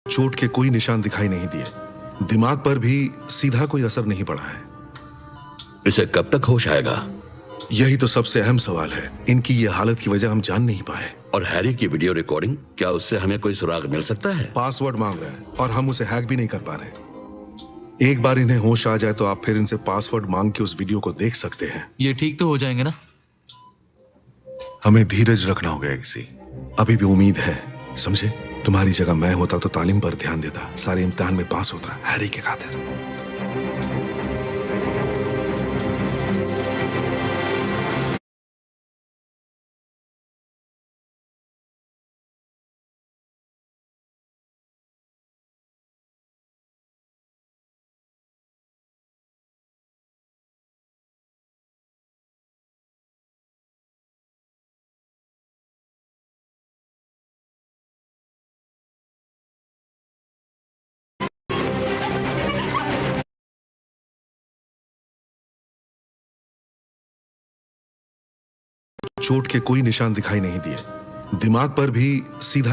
चोट के कोई निशान दिखाई नहीं दिए। दिमाग पर भी सीधा कोई असर नहीं पड़ा है। इसे कब तक होश आएगा? यही तो सबसे अहम सवाल है। इनकी ये हालत की वजह हम जान नहीं पाए। और हैरी की वीडियो रिकॉर्डिंग, क्या उससे हमें कोई सुराग मिल सकता है? पासवर्ड मांग रहे हैं और हम उसे हैक भी नहीं कर पा रहे। एक बार इन्हें होश आ जाए तो आप फिर इनसे पासवर्ड मांग के उस वीडियो को देख सकते हैं। ये ठीक तो हो जाएंगे ना? हमें धीरज रखना होगा किसी। अभी भी उम्मीद है, समझे? तुम्हारी जगह मैं होता तो तालीम पर ध्यान देता, सारे इम्तिहान में पास होता हैरी के खातिर। चोट के कोई निशान दिखाई नहीं दिए। दिमाग पर भी सीधा